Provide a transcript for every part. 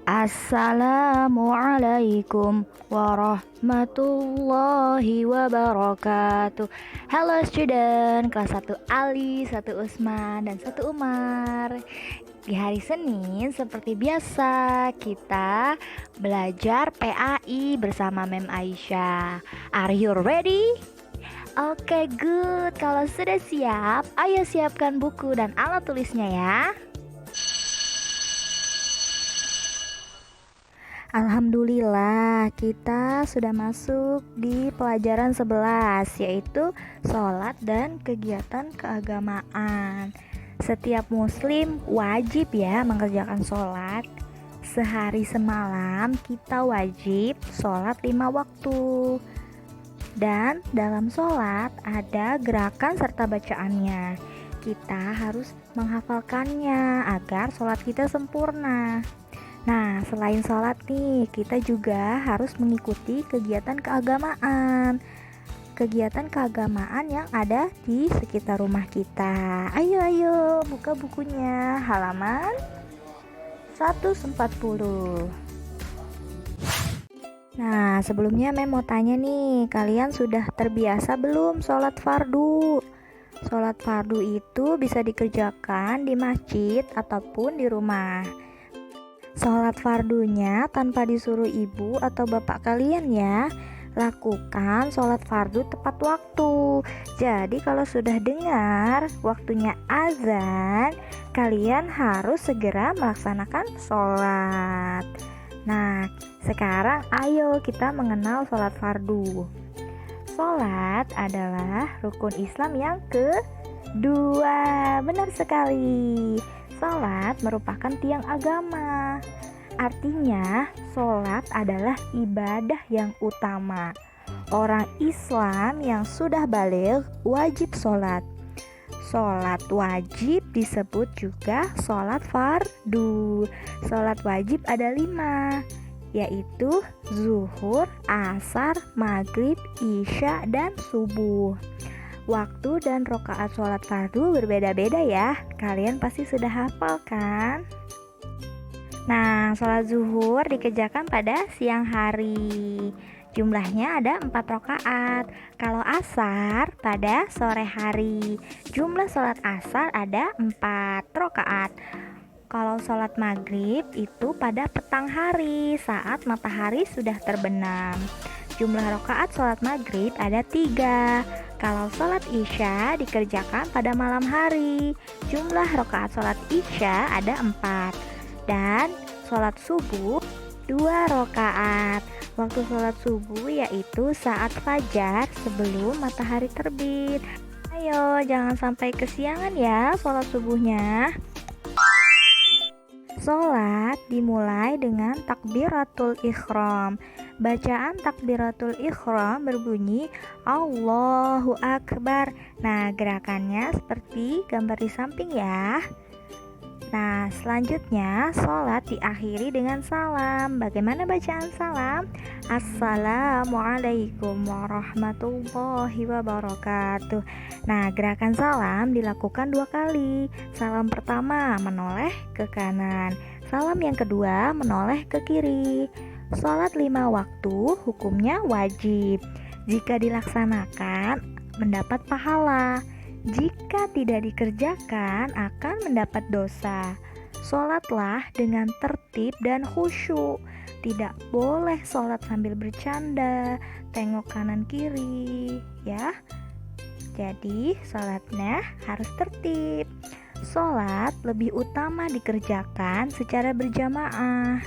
Assalamualaikum warahmatullahi wabarakatuh. Halo student kelas 1 Ali, 1 Usman, dan 1 Umar. Di hari Senin seperti biasa kita belajar PAI bersama Mem Aisyah. Are you ready? Oke, good. Kalau sudah siap, ayo siapkan buku dan alat tulisnya ya. Alhamdulillah, kita sudah masuk di pelajaran 11, yaitu sholat dan kegiatan keagamaan. Setiap muslim wajib ya mengerjakan sholat. Sehari semalam kita wajib sholat 5 waktu. Dan dalam sholat ada gerakan serta bacaannya. Kita harus menghafalkannya agar sholat kita sempurna. Nah, selain sholat nih, kita juga harus mengikuti kegiatan keagamaan. Kegiatan keagamaan yang ada di sekitar rumah kita. Ayo, buka bukunya. Halaman 140. Nah, sebelumnya Mem mau tanya nih, kalian sudah terbiasa belum sholat fardu? Sholat fardu itu bisa dikerjakan di masjid ataupun di rumah. Sholat fardunya tanpa disuruh ibu atau bapak kalian ya. Lakukan sholat fardu tepat waktu. Jadi kalau sudah dengar waktunya azan, kalian harus segera melaksanakan sholat. Nah, sekarang ayo kita mengenal sholat fardu. Sholat adalah rukun Islam yang kedua. Benar sekali. Sholat merupakan tiang agama. Artinya, sholat adalah ibadah yang utama. Orang Islam yang sudah baligh wajib sholat. Sholat wajib disebut juga sholat fardu. Sholat wajib ada 5, yaitu zuhur, asar, maghrib, isya, dan subuh. Waktu dan rokaat sholat fardu berbeda-beda ya. Kalian pasti sudah hafal kan? Nah, sholat zuhur dikerjakan pada siang hari. Jumlahnya ada 4 rokaat. Kalau asar pada sore hari. Jumlah sholat asar ada 4 rokaat. Kalau sholat maghrib itu pada petang hari saat matahari sudah terbenam. Jumlah rokaat sholat maghrib ada 3. Kalau sholat isya dikerjakan pada malam hari. Jumlah rokaat sholat isya ada 4. Dan sholat subuh 2 rokaat. Waktu sholat subuh yaitu saat fajar sebelum matahari terbit. Ayo jangan sampai kesiangan ya sholat subuhnya. Sholat dimulai dengan takbiratul ikhram. Bacaan takbiratul ikhram berbunyi Allahu Akbar. Nah, gerakannya seperti gambar di samping ya. Nah, selanjutnya sholat diakhiri dengan salam. Bagaimana bacaan salam? Assalamualaikum warahmatullahi wabarakatuh. Nah, gerakan salam dilakukan 2 kali. Salam pertama menoleh ke kanan. Salam yang kedua menoleh ke kiri. Sholat 5 waktu hukumnya wajib. Jika dilaksanakan mendapat pahala. Jika tidak dikerjakan akan mendapat dosa. Sholatlah dengan tertib dan khusyuk. Tidak boleh sholat sambil bercanda, tengok kanan kiri ya. Jadi sholatnya harus tertib. Sholat lebih utama dikerjakan secara berjamaah.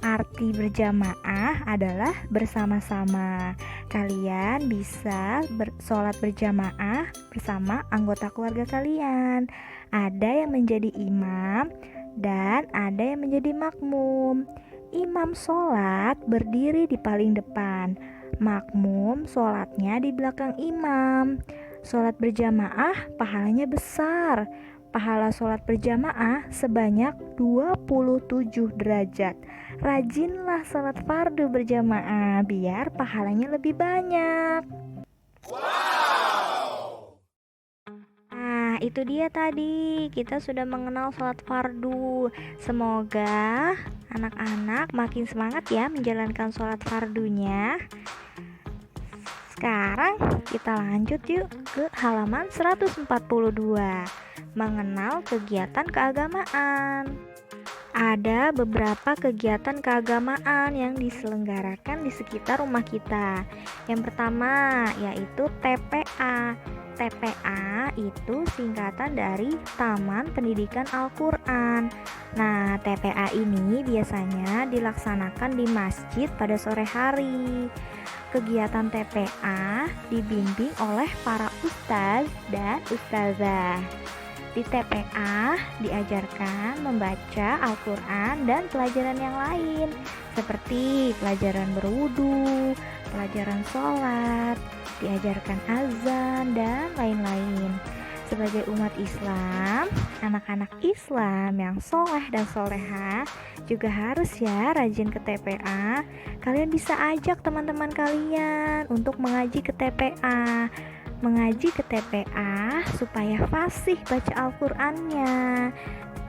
Arti berjamaah adalah bersama-sama. Kalian bisa sholat berjamaah bersama anggota keluarga kalian. Ada yang menjadi imam dan ada yang menjadi makmum. Imam sholat berdiri di paling depan. Makmum sholatnya di belakang imam. Sholat berjamaah pahalanya besar. Pahala sholat berjamaah sebanyak 27 derajat. Rajinlah sholat fardu berjamaah biar pahalanya lebih banyak. Wow. Nah, Nah, itu dia tadi, kita sudah mengenal sholat fardu. Semoga anak-anak makin semangat ya menjalankan sholat fardunya. Sekarang kita lanjut yuk ke halaman 142, mengenal kegiatan keagamaan. Ada beberapa kegiatan keagamaan yang diselenggarakan di sekitar rumah kita. Yang pertama yaitu TPA. TPA itu singkatan dari Taman Pendidikan Al-Quran. Nah, TPA ini biasanya dilaksanakan di masjid pada sore hari. Kegiatan TPA dibimbing oleh para ustadz dan ustazah. Di TPA diajarkan membaca Al-Quran dan pelajaran yang lain seperti pelajaran berwudu, pelajaran sholat, diajarkan azan, dan lain-lain. Sebagai umat Islam, anak-anak Islam yang soleh dan soleha juga harus ya rajin ke TPA. Kalian bisa ajak teman-teman kalian untuk mengaji ke TPA. Mengaji ke TPA supaya fasih baca Al-Qur'annya.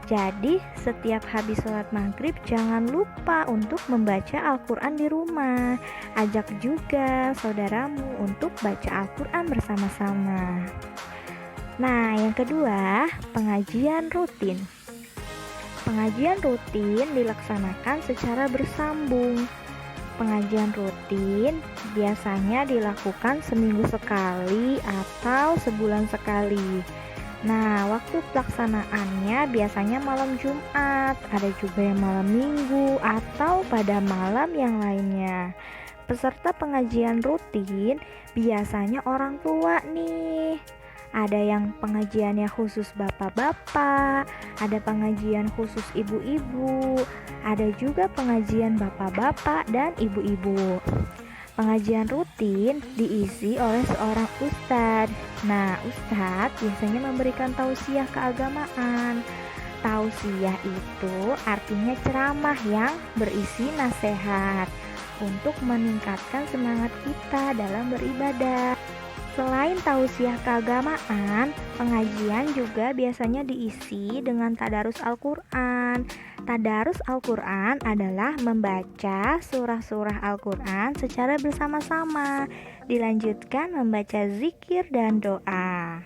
Jadi setiap habis sholat maghrib jangan lupa untuk membaca Al-Quran di rumah. Ajak juga saudaramu untuk baca Al-Quran bersama-sama. Nah, yang kedua, pengajian rutin. Pengajian rutin dilaksanakan secara bersambung. Pengajian rutin biasanya dilakukan seminggu sekali atau sebulan sekali. Nah, waktu pelaksanaannya biasanya malam Jumat, ada juga yang malam Minggu atau pada malam yang lainnya. Peserta pengajian rutin biasanya orang tua nih. Ada yang pengajiannya khusus bapak-bapak, ada pengajian khusus ibu-ibu, ada juga pengajian bapak-bapak dan ibu-ibu. Pengajian rutin diisi oleh seorang ustadz. Nah, ustadz biasanya memberikan tausiah keagamaan. Tausiah itu artinya ceramah yang berisi nasihat untuk meningkatkan semangat kita dalam beribadah. Selain tausiah keagamaan, pengajian juga biasanya diisi dengan tadarus Al-Quran. Tadarus Al-Quran adalah membaca surah-surah Al-Quran secara bersama-sama. Dilanjutkan membaca zikir dan doa.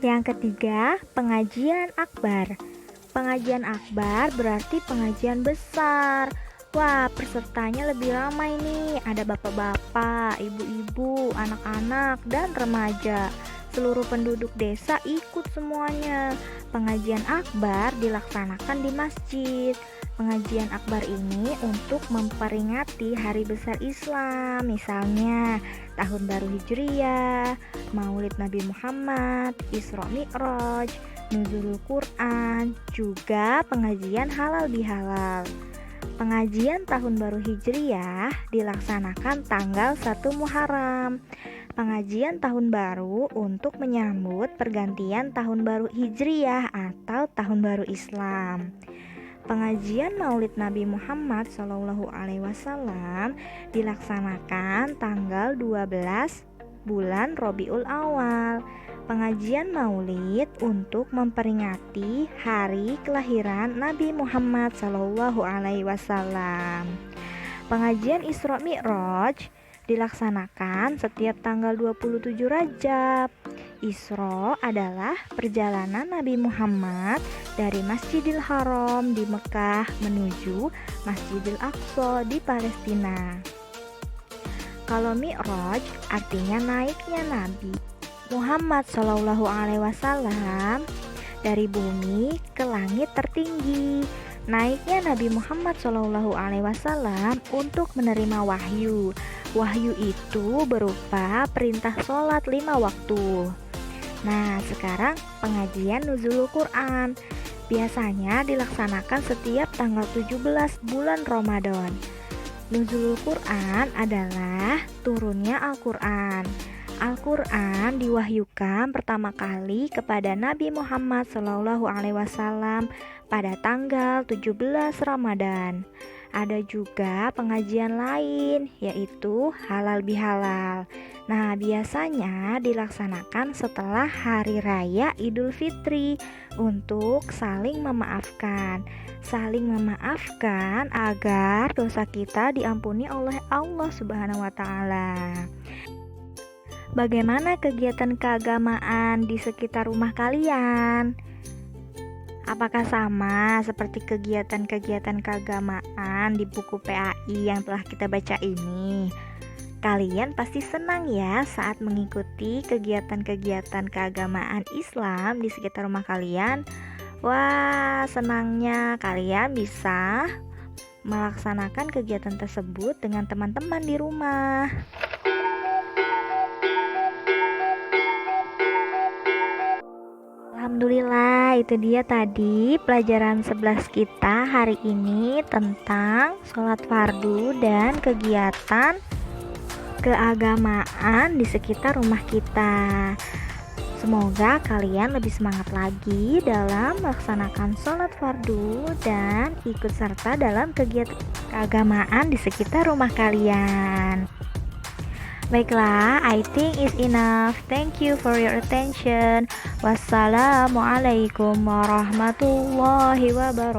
Yang ketiga, pengajian akbar. Pengajian akbar berarti pengajian besar. Wah, pesertanya lebih ramai nih. Ada bapak-bapak, ibu-ibu, anak-anak, dan remaja. Seluruh penduduk desa ikut semuanya. Pengajian akbar dilaksanakan di masjid. Pengajian akbar ini untuk memperingati hari besar Islam, misalnya Tahun Baru Hijriah, Maulid Nabi Muhammad, Isra Mi'raj, Nuzulul Quran, juga pengajian halal bihalal. Pengajian Tahun Baru Hijriah dilaksanakan tanggal 1 Muharram. Pengajian Tahun Baru untuk menyambut pergantian Tahun Baru Hijriah atau Tahun Baru Islam. Pengajian Maulid Nabi Muhammad SAW dilaksanakan tanggal 12 bulan Rabiul Awal. Pengajian Maulid untuk memperingati hari kelahiran Nabi Muhammad SAW. Pengajian Isra Mi'raj dilaksanakan setiap tanggal 27 Rajab. Isra adalah perjalanan Nabi Muhammad dari Masjidil Haram di Mekah menuju Masjidil Aqsa di Palestina. Kalau Mi'raj artinya naiknya Nabi Muhammad SAW dari bumi ke langit tertinggi. Naiknya Nabi Muhammad SAW untuk menerima wahyu. Wahyu itu berupa perintah sholat 5 waktu. Nah, sekarang pengajian Nuzulul Quran biasanya dilaksanakan setiap tanggal 17 bulan Ramadan. Nuzulul Quran adalah turunnya Al-Quran. Al-Quran diwahyukan pertama kali kepada Nabi Muhammad SAW pada tanggal 17 Ramadan. Ada juga pengajian lain, yaitu halal bihalal. Nah, biasanya dilaksanakan setelah hari raya Idul Fitri untuk saling memaafkan. Saling memaafkan agar dosa kita diampuni oleh Allah Subhanahu wa taala. Bagaimana kegiatan keagamaan di sekitar rumah kalian? Apakah sama seperti kegiatan-kegiatan keagamaan di buku PAI yang telah kita baca ini? Kalian pasti senang ya saat mengikuti kegiatan-kegiatan keagamaan Islam di sekitar rumah kalian. Wah, senangnya kalian bisa melaksanakan kegiatan tersebut dengan teman-teman di rumah. Alhamdulillah, itu dia tadi pelajaran 11 kita hari ini tentang sholat fardu dan kegiatan keagamaan di sekitar rumah kita. Semoga kalian lebih semangat lagi dalam melaksanakan sholat fardu dan ikut serta dalam kegiatan keagamaan di sekitar rumah kalian. Baiklah, I think is enough. Thank you for your attention. Wassalamualaikum warahmatullahi wabarakatuh.